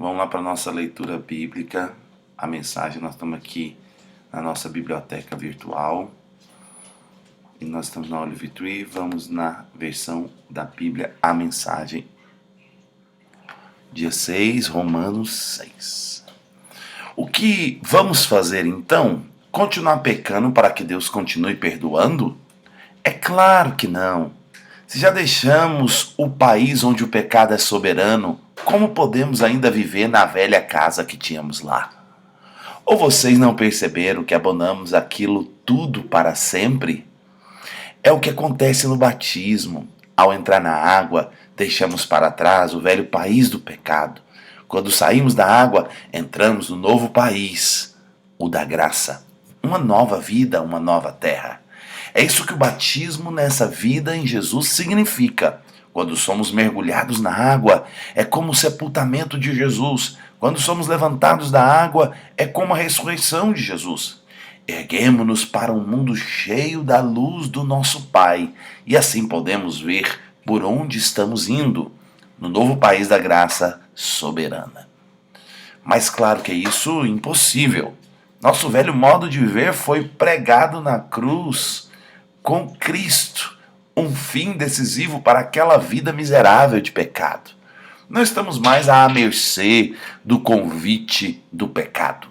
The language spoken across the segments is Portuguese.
Vamos lá para a nossa leitura bíblica, a mensagem. Nós estamos aqui na nossa biblioteca virtual e nós estamos na Olive Tree. Vamos na versão da Bíblia, a mensagem. Dia 6, Romanos 6. O que vamos fazer então? Continuar pecando para que Deus continue perdoando? É claro que não. Se já deixamos o país onde o pecado é soberano, como podemos ainda viver na velha casa que tínhamos lá? Ou vocês não perceberam que abandonamos aquilo tudo para sempre? É o que acontece no batismo. Ao entrar na água, deixamos para trás o velho país do pecado. Quando saímos da água, entramos no novo país, o da graça. Uma nova vida, uma nova terra. É isso que o batismo nessa vida em Jesus significa. Quando somos mergulhados na água, é como o sepultamento de Jesus. Quando somos levantados da água, é como a ressurreição de Jesus. Erguemo-nos para um mundo cheio da luz do nosso Pai, e assim podemos ver por onde estamos indo, no novo país da graça soberana. Mas claro que é isso impossível. Nosso velho modo de viver foi pregado na cruz com Cristo, um fim decisivo para aquela vida miserável de pecado. Não estamos mais à mercê do convite do pecado.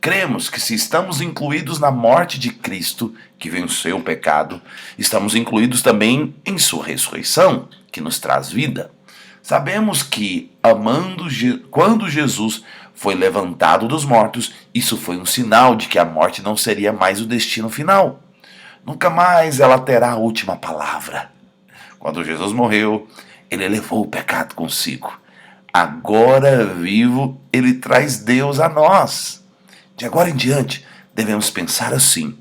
Cremos que se estamos incluídos na morte de Cristo, que venceu o pecado, estamos incluídos também em sua ressurreição, que nos traz vida. Sabemos que, quando Jesus foi levantado dos mortos, isso foi um sinal de que a morte não seria mais o destino final. Nunca mais ela terá a última palavra. Quando Jesus morreu, ele levou o pecado consigo. Agora vivo, ele traz Deus a nós. De agora em diante, devemos pensar assim: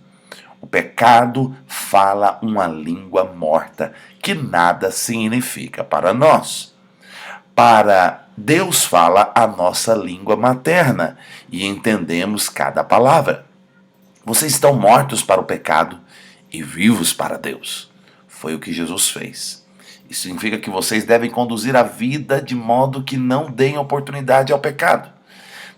o pecado fala uma língua morta que nada significa para nós. Para Deus fala a nossa língua materna e entendemos cada palavra. Vocês estão mortos para o pecado e vivos para Deus. Foi o que Jesus fez. Isso significa que vocês devem conduzir a vida de modo que não deem oportunidade ao pecado.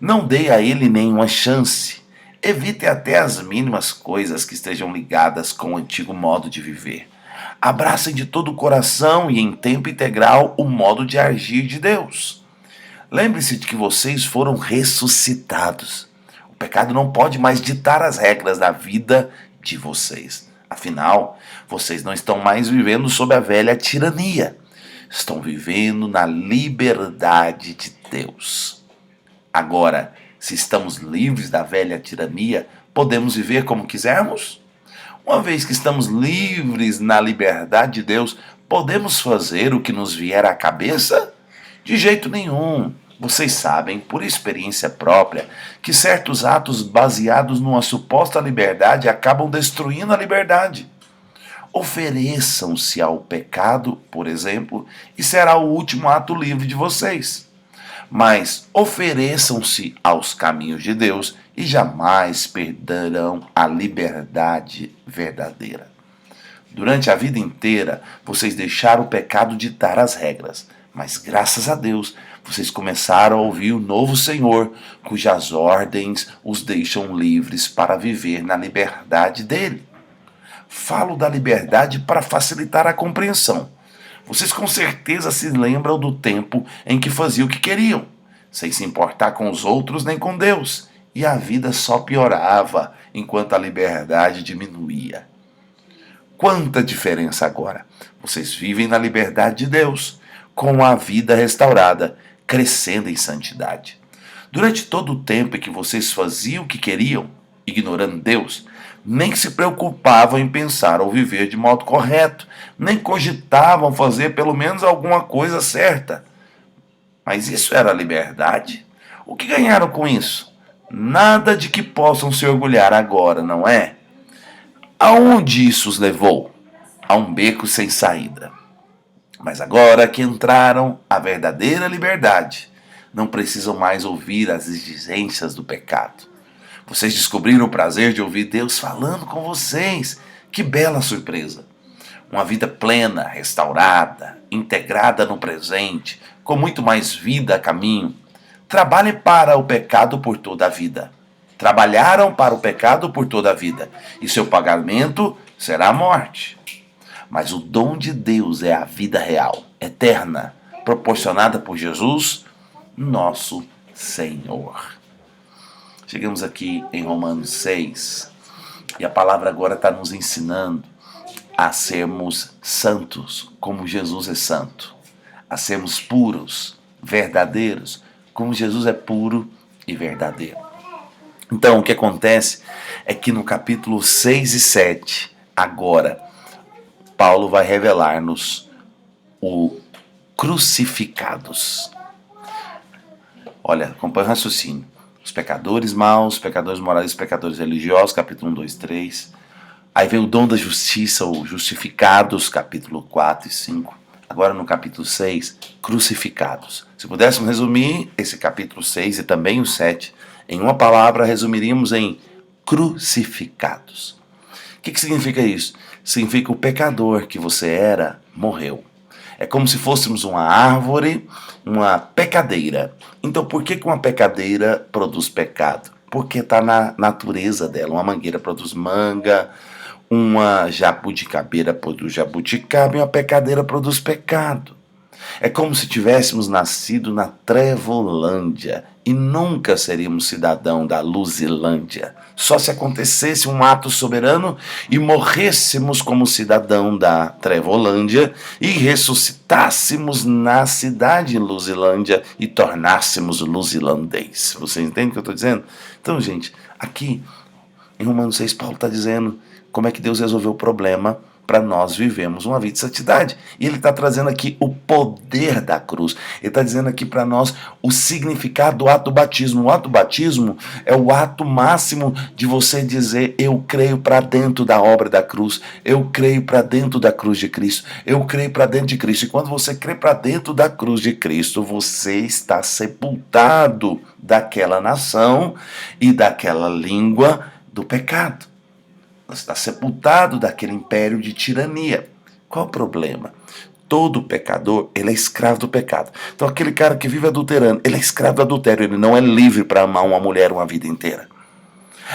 Não dê a ele nenhuma chance. Evite até as mínimas coisas que estejam ligadas com o antigo modo de viver. Abracem de todo o coração e em tempo integral o modo de agir de Deus. Lembre-se de que vocês foram ressuscitados. O pecado não pode mais ditar as regras da vida de vocês. Afinal, vocês não estão mais vivendo sob a velha tirania. Estão vivendo na liberdade de Deus. Agora, se estamos livres da velha tirania, podemos viver como quisermos? Uma vez que estamos livres na liberdade de Deus, podemos fazer o que nos vier à cabeça? De jeito nenhum. Vocês sabem, por experiência própria, que certos atos baseados numa suposta liberdade acabam destruindo a liberdade. Ofereçam-se ao pecado, por exemplo, e será o último ato livre de vocês. Mas ofereçam-se aos caminhos de Deus e jamais perderão a liberdade verdadeira. Durante a vida inteira, vocês deixaram o pecado ditar as regras, mas graças a Deus, vocês começaram a ouvir o novo Senhor, cujas ordens os deixam livres para viver na liberdade dele. Falo da liberdade para facilitar a compreensão. Vocês com certeza se lembram do tempo em que faziam o que queriam, sem se importar com os outros nem com Deus, e a vida só piorava enquanto a liberdade diminuía. Quanta diferença agora! Vocês vivem na liberdade de Deus, com a vida restaurada, crescendo em santidade. Durante todo o tempo em que vocês faziam o que queriam, ignorando Deus, nem se preocupavam em pensar ou viver de modo correto, nem cogitavam fazer pelo menos alguma coisa certa. Mas isso era liberdade? O que ganharam com isso? Nada de que possam se orgulhar agora, não é? Aonde isso os levou? A um beco sem saída. Mas agora que entraram a verdadeira liberdade, não precisam mais ouvir as exigências do pecado. Vocês descobriram o prazer de ouvir Deus falando com vocês. Que bela surpresa! Uma vida plena, restaurada, integrada no presente, com muito mais vida a caminho. trabalhem para o pecado por toda a vida. Trabalharam para o pecado por toda a vida, e seu pagamento será a morte. Mas o dom de Deus é a vida real, eterna, proporcionada por Jesus, nosso Senhor. Chegamos aqui em Romanos 6, e a palavra agora está nos ensinando a sermos santos, como Jesus é santo, a sermos puros, verdadeiros, como Jesus é puro e verdadeiro. Então, o que acontece é que no capítulo 6 e 7, agora, Paulo vai revelar-nos o crucificados. Olha, acompanha o raciocínio. Os pecadores maus, pecadores morais, pecadores religiosos, capítulo 1, 2, 3. Aí vem o dom da justiça, ou justificados, capítulo 4 e 5. Agora no capítulo 6, crucificados. Se pudéssemos resumir esse capítulo 6 e também o 7, em uma palavra, resumiríamos em crucificados. O que significa isso? Significa o pecador que você era, morreu. É como se fôssemos uma árvore, uma pecadeira. Então por que uma pecadeira produz pecado? Porque está na natureza dela. Uma mangueira produz manga, uma jabuticabeira produz jabuticaba e uma pecadeira produz pecado. É como se tivéssemos nascido na Trevolândia e nunca seríamos cidadão da Luzilândia. Só se acontecesse um ato soberano e morrêssemos como cidadão da Trevolândia e ressuscitássemos na cidade Luzilândia e tornássemos luzilandês. Você entende o que eu estou dizendo? Então, gente, aqui em Romanos 6, Paulo está dizendo como é que Deus resolveu o problema para nós vivemos uma vida de santidade. E ele está trazendo aqui o poder da cruz. Ele está dizendo aqui para nós o significado do ato do batismo. O ato do batismo é o ato máximo de você dizer: eu creio para dentro da obra da cruz, eu creio para dentro da cruz de Cristo, eu creio para dentro de Cristo. E quando você crê para dentro da cruz de Cristo, você está sepultado daquela nação e daquela língua do pecado. Você está sepultado daquele império de tirania. Qual o problema? Todo pecador, ele é escravo do pecado. Então aquele cara que vive adulterando, ele é escravo do adultério, ele não é livre para amar uma mulher uma vida inteira.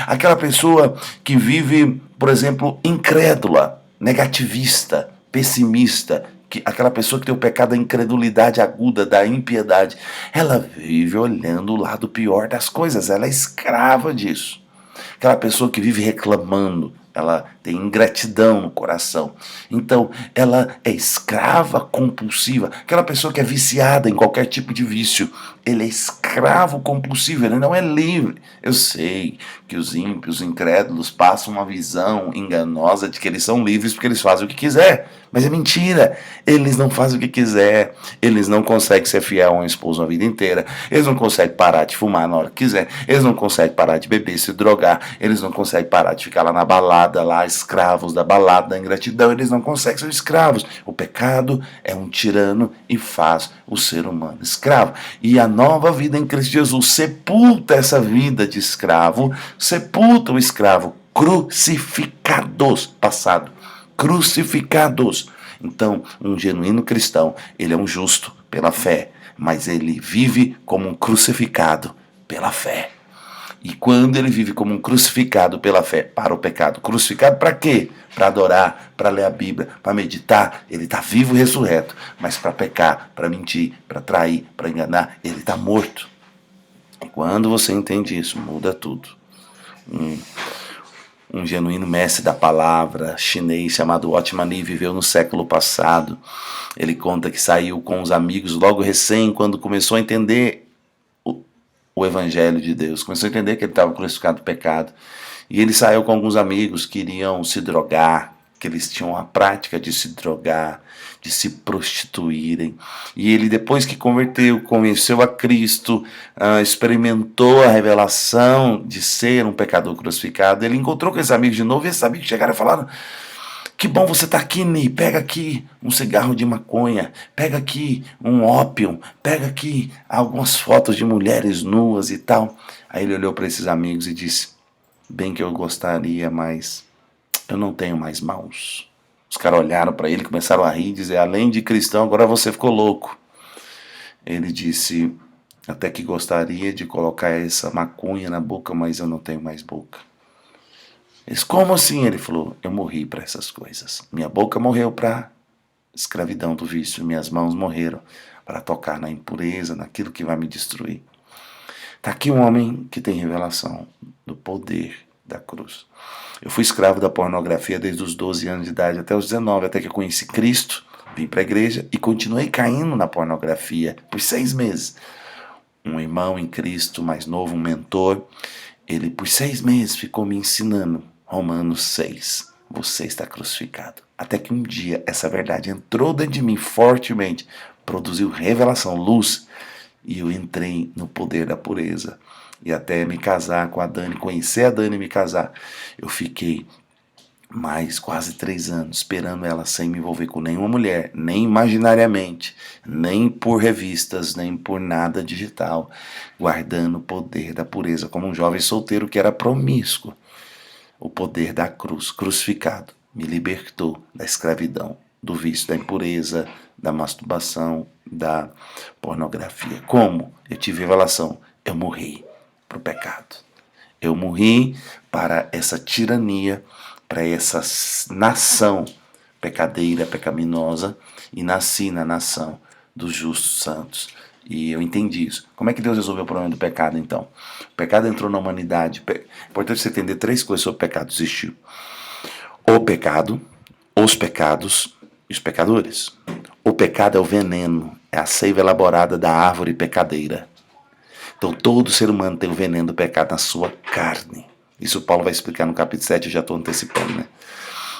Aquela pessoa que vive, por exemplo, incrédula, negativista, pessimista, aquela pessoa que tem o pecado da incredulidade aguda, da impiedade, ela vive olhando o lado pior das coisas, ela é escrava disso. Aquela pessoa que vive reclamando, ela tem ingratidão no coração. Então, ela é escrava compulsiva. Aquela pessoa que é viciada em qualquer tipo de vício, ele é escravo compulsivo, ele não é livre. Eu sei que os ímpios, os incrédulos, passam uma visão enganosa de que eles são livres porque eles fazem o que quiser. Mas é mentira. Eles não fazem o que quiser. Eles não conseguem ser fiel a uma esposa a vida inteira. Eles não conseguem parar de fumar na hora que quiser. Eles não conseguem parar de beber, se drogar. Eles não conseguem parar de ficar lá na balada, lá escravos da balada, da ingratidão. Eles não conseguem ser escravos. O pecado é um tirano e faz o ser humano escravo. E a nova vida em Cristo Jesus sepulta essa vida de escravo, sepulta o escravo crucificados, passado. Crucificados. Então, um genuíno cristão, ele é um justo pela fé, mas ele vive como um crucificado pela fé. E quando ele vive como um crucificado pela fé para o pecado, crucificado para quê? Para adorar, para ler a Bíblia, para meditar, ele está vivo e ressurreto. Mas para pecar, para mentir, para trair, para enganar, ele está morto. E quando você entende isso, muda tudo. Um genuíno mestre da palavra chinês chamado Watchman viveu no século passado. Ele conta que saiu com os amigos logo recém, quando começou a entender o evangelho de Deus. Começou a entender que ele estava crucificado do pecado. E ele saiu com alguns amigos que iriam se drogar, que eles tinham a prática de se drogar, de se prostituírem. E ele, depois que conheceu a Cristo, experimentou a revelação de ser um pecador crucificado, ele encontrou com esses amigos de novo, e esses amigos chegaram e falaram: que bom você tá aqui, Ni, pega aqui um cigarro de maconha, pega aqui um ópio, pega aqui algumas fotos de mulheres nuas e tal. Aí ele olhou para esses amigos e disse: bem que eu gostaria, mas eu não tenho mais mãos. Os caras olharam para ele, começaram a rir e dizer: além de cristão, agora você ficou louco. Ele disse: Até que gostaria de colocar essa maconha na boca, mas eu não tenho mais boca. Eles, como assim? Ele falou, eu morri para essas coisas. Minha boca morreu para escravidão do vício, minhas mãos morreram para tocar na impureza, naquilo que vai me destruir. Está aqui um homem que tem revelação do poder da cruz. Eu fui escravo da pornografia desde os 12 anos de idade até os 19, até que eu conheci Cristo, vim para a igreja e continuei caindo na pornografia por 6 meses. Um irmão em Cristo, mais novo, um mentor, ele por 6 meses ficou me ensinando Romanos 6, você está crucificado. Até que um dia essa verdade entrou dentro de mim fortemente, produziu revelação, luz, e eu entrei no poder da pureza. E até me casar com a Dani, conhecer a Dani e me casar, eu fiquei mais quase 3 anos esperando ela sem me envolver com nenhuma mulher, nem imaginariamente, nem por revistas, nem por nada digital, guardando o poder da pureza, como um jovem solteiro que era promíscuo. O poder da cruz, crucificado, me libertou da escravidão, do vício, da impureza, da masturbação, da pornografia. Como? Eu tive revelação. Eu morri para o pecado. Eu morri para essa tirania, para essa nação pecadeira, pecaminosa, e nasci na nação dos justos santos. E eu entendi isso. Como é que Deus resolveu o problema do pecado, então? O pecado entrou na humanidade. É importante você entender 3 coisas sobre o pecado. Existiu o pecado, os pecados e os pecadores. O pecado é o veneno, é a seiva elaborada da árvore pecadeira. Então todo ser humano tem o veneno do pecado na sua carne. Isso Paulo vai explicar no capítulo 7, eu já estou antecipando, né?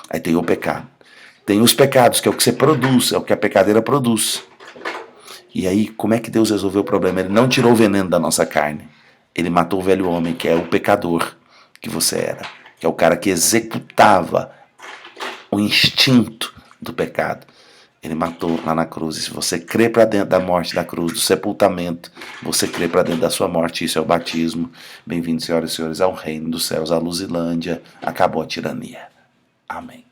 Aí tem o pecado. Tem os pecados, que é o que você produz, é o que a pecadeira produz. E aí, como é que Deus resolveu o problema? Ele não tirou o veneno da nossa carne. Ele matou o velho homem, que é o pecador que você era. Que é o cara que executava o instinto do pecado. Ele matou lá na cruz. E se você crê para dentro da morte da cruz, do sepultamento, você crê para dentro da sua morte. Isso é o batismo. Bem-vindos, senhoras e senhores, ao reino dos céus, à Luzilândia. Acabou a tirania. Amém.